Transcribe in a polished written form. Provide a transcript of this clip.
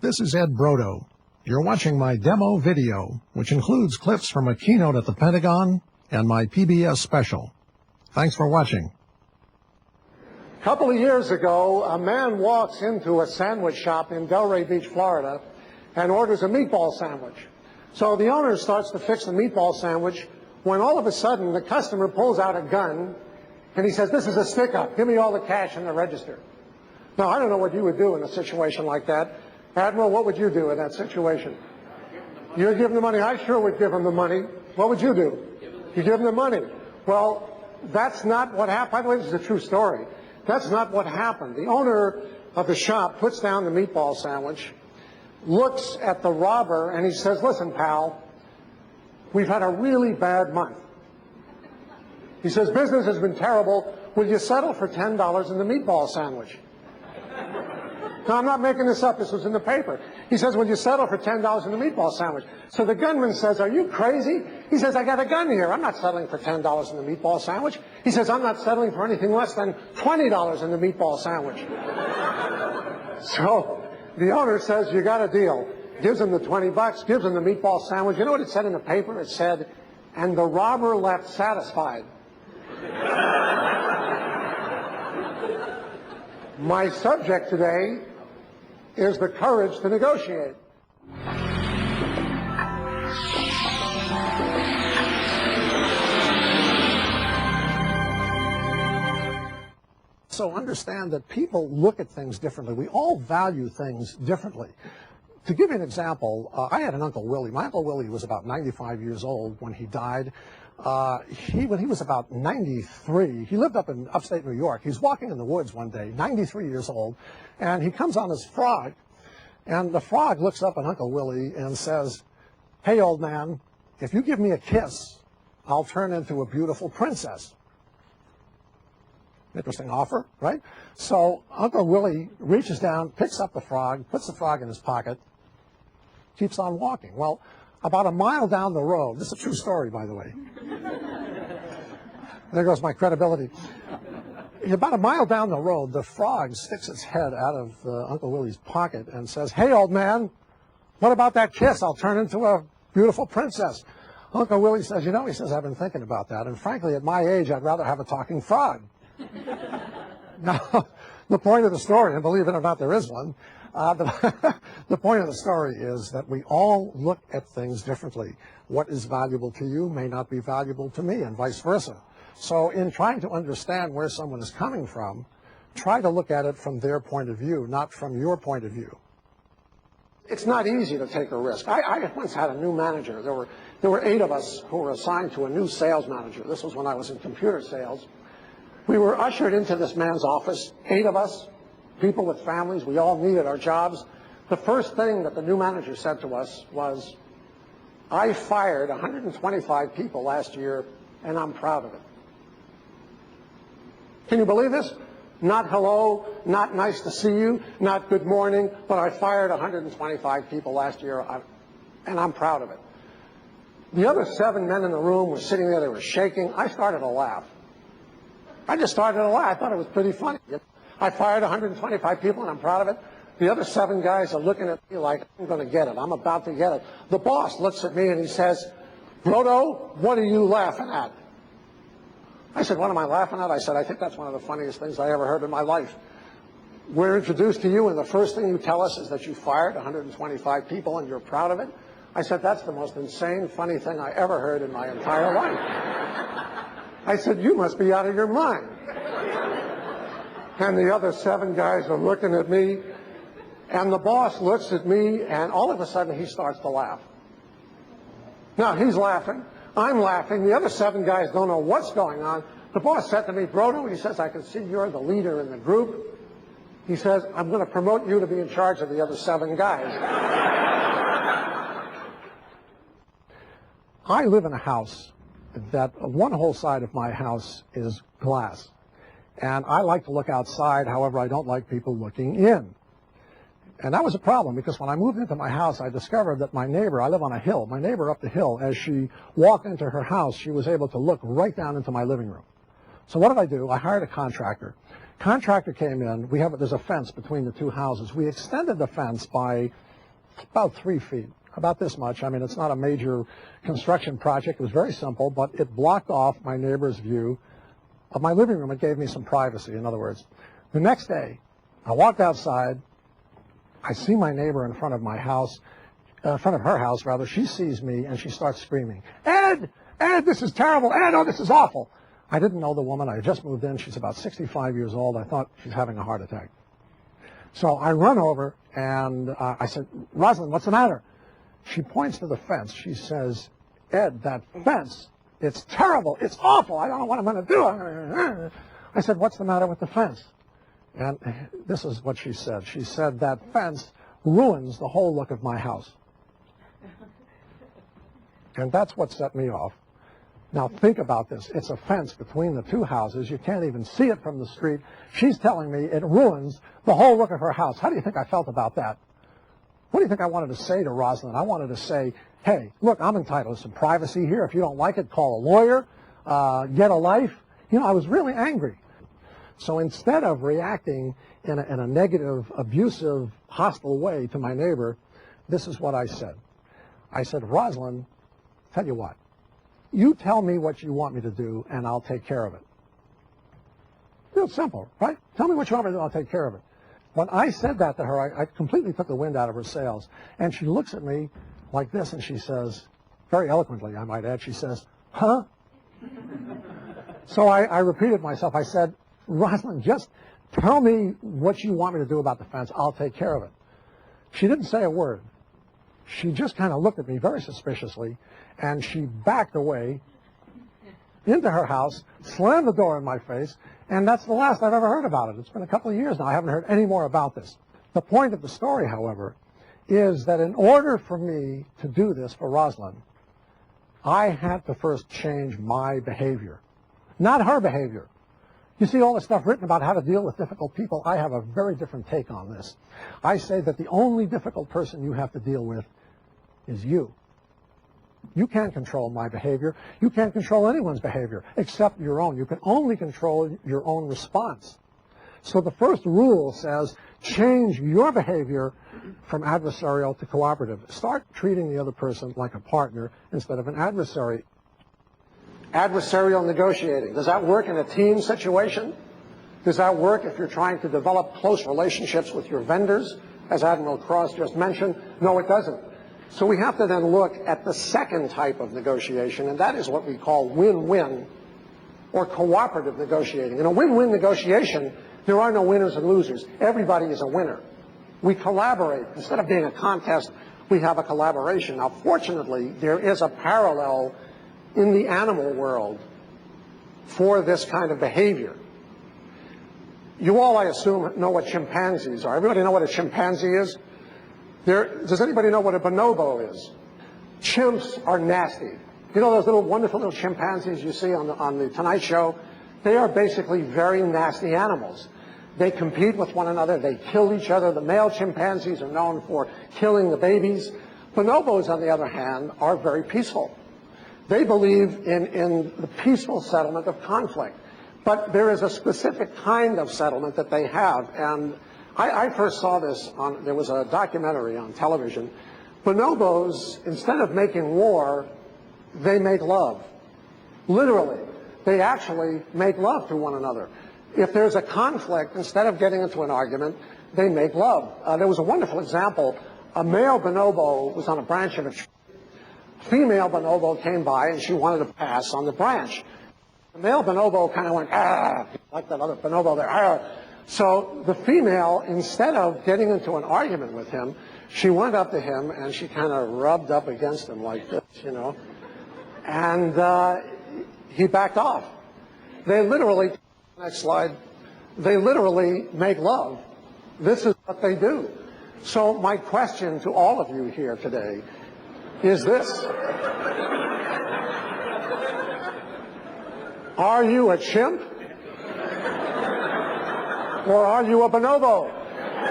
This is Ed Brodow. You're watching my demo video, which includes clips from a keynote at the Pentagon and my PBS special. Thanks for watching. A couple of years ago, a man walks into a sandwich shop in Delray Beach, Florida, and orders a meatball sandwich. So the owner starts to fix the meatball sandwich when all of a sudden the customer pulls out a gun and he says, "This is a stick-up. Give me all the cash in the register." Now, I don't know what you would do in a situation like that. Admiral, what would you do in that situation? You'd give him the money. I sure would give him the money. What would you do? You give him the money. Well, that's not what happened. By the way, this is a true story. That's not what happened. The owner of the shop puts down the meatball sandwich, looks at the robber, and he says, "Listen, pal, we've had a really bad month." He says, "Business has been terrible. Will you settle for $10 in the meatball sandwich?" No, I'm not making this up. This was in the paper. He says, "Will you settle for $10 in the meatball sandwich?" So the gunman says, "Are you crazy?" He says, "I got a gun here. I'm not settling for $10 in the meatball sandwich." He says, "I'm not settling for anything less than $20 in the meatball sandwich." So the owner says, "You got a deal." Gives him the $20, gives him the meatball sandwich. You know what it said in the paper? It said, "And the robber left satisfied." My subject today is the courage to negotiate. So understand that people look at things differently. We all value things differently. To give you an example, I had an Uncle Willie. My Uncle Willie was about 95 years old when he died. When he was about 93, he lived up in upstate New York. He's walking in the woods one day, 93 years old, and he comes on his frog, and the frog looks up at Uncle Willie and says, "Hey, old man, if you give me a kiss, I'll turn into a beautiful princess." Interesting offer, right? So Uncle Willie reaches down, picks up the frog, puts the frog in his pocket, keeps on walking. Well, about a mile down the road, this is a true story, by the way. There goes my credibility. About a mile down the road, the frog sticks its head out of Uncle Willie's pocket and says, "Hey, old man, what about that kiss? I'll turn into a beautiful princess." Uncle Willie says, "You know," he says, "I've been thinking about that, and frankly, at my age, I'd rather have a talking frog." Now, the point of the story, and believe it or not, there is one, the point of the story is that we all look at things differently. What is valuable to you may not be valuable to me, and vice versa. So in trying to understand where someone is coming from, try to look at it from their point of view, not from your point of view. It's not easy to take a risk. I once had a new manager. There were 8 of us who were assigned to a new sales manager. This was when I was in computer sales. We were ushered into this man's office, 8 of us, people with families. We all needed our jobs. The first thing that the new manager said to us was, "I fired 125 people last year, and I'm proud of it." Can you believe this? Not hello, not nice to see you, not good morning, but I fired 125 people last year, and I'm proud of it. The other 7 men in the room were sitting there. They were shaking. I started to laugh. I just started to laugh. I thought it was pretty funny. I fired 125 people, and I'm proud of it. The other 7 guys are looking at me like, "I'm going to get it. I'm about to get it." The boss looks at me, and he says, "Brodow, what are you laughing at?" I said, "What am I laughing at?" I said, "I think that's one of the funniest things I ever heard in my life. We're introduced to you, and the first thing you tell us is that you fired 125 people, and you're proud of it." I said, "That's the most insane, funny thing I ever heard in my entire life." I said, "You must be out of your mind." And the other 7 guys are looking at me, and the boss looks at me, and all of a sudden he starts to laugh. Now, he's laughing. I'm laughing. The other 7 guys don't know what's going on. The boss said to me, "Brodow," he says, "I can see you're the leader in the group." He says, "I'm going to promote you to be in charge of the other 7 guys." I live in a house that one whole side of my house is glass. And I like to look outside, however, I don't like people looking in. And that was a problem because when I moved into my house, I discovered that my neighbor, I live on a hill, my neighbor up the hill, as she walked into her house, she was able to look right down into my living room. So what did I do? I hired a contractor. Contractor came in. There's a fence between the 2 houses. We extended the fence by about 3 feet, about this much. I mean, it's not a major construction project. It was very simple, but it blocked off my neighbor's view of my living room. It gave me some privacy, in other words. The next day, I walked outside. I see my neighbor in front of my house, in front of her house, rather. She sees me, and she starts screaming, "Ed! Ed, this is terrible! Ed, oh, this is awful!" I didn't know the woman. I had just moved in. She's about 65 years old. I thought she's having a heart attack. So I run over, and I said, "Rosalind, what's the matter?" She points to the fence. She says, "Ed, that fence, it's terrible. It's awful. I don't know what I'm going to do." I said, "What's the matter with the fence?" And this is what she said. She said, "That fence ruins the whole look of my house." And that's what set me off. Now think about this. It's a fence between the two houses. You can't even see it from the street. She's telling me it ruins the whole look of her house. How do you think I felt about that? What do you think I wanted to say to Rosalind? I wanted to say, "Hey, look, I'm entitled to some privacy here. If you don't like it, call a lawyer, get a life." You know, I was really angry. So instead of reacting in a negative, abusive, hostile way to my neighbor, this is what I said. I said, "Rosalind, tell you what. You tell me what you want me to do, and I'll take care of it." Real simple, right? Tell me what you want me to do, I'll take care of it. When I said that to her, I completely took the wind out of her sails. And she looks at me like this, and she says, very eloquently, I might add, she says, "Huh?" So I repeated myself. I said, "Rosalind, just tell me what you want me to do about the fence. I'll take care of it." She didn't say a word. She just kind of looked at me very suspiciously, and she backed away into her house, slammed the door in my face, and that's the last I've ever heard about it. It's been a couple of years now. I haven't heard any more about this. The point of the story, however, is that in order for me to do this for Rosalind, I had to first change my behavior, not her behavior. You see all the stuff written about how to deal with difficult people. I have a very different take on this. I say that the only difficult person you have to deal with is you. You can't control my behavior. You can't control anyone's behavior except your own. You can only control your own response. So the first rule says, change your behavior from adversarial to cooperative. Start treating the other person like a partner instead of an adversary. Adversarial negotiating. Does that work in a team situation? Does that work if you're trying to develop close relationships with your vendors, as Admiral Cross just mentioned? No, it doesn't. So we have to then look at the second type of negotiation, and that is what we call win-win or cooperative negotiating. In a win-win negotiation, there are no winners and losers. Everybody is a winner. We collaborate. Instead of being a contest, we have a collaboration. Now, fortunately, there is a parallel in the animal world for this kind of behavior. You all, I assume, know what chimpanzees are. Everybody know what a chimpanzee is? Does anybody know what a bonobo is? Chimps are nasty. You know those wonderful little chimpanzees you see on the Tonight Show? They are basically very nasty animals. They compete with one another. They kill each other. The male chimpanzees are known for killing the babies. Bonobos, on the other hand, are very peaceful. They believe in the peaceful settlement of conflict. But there is a specific kind of settlement that they have. And I first saw this there was a documentary on television. Bonobos, instead of making war, they make love. Literally. They actually make love to one another. If there's a conflict, instead of getting into an argument, they make love. There was a wonderful example. A male bonobo was on a branch of a tree. A female bonobo came by, and she wanted to pass on the branch. The male bonobo kind of went, "Ah," like that other bonobo there. "Ah." So the female, instead of getting into an argument with him, she went up to him, and she kind of rubbed up against him like this, you know. And he backed off. They literally, next slide, they literally make love. This is what they do. So my question to all of you here today is this. Are you a chimp? Or are you a bonobo?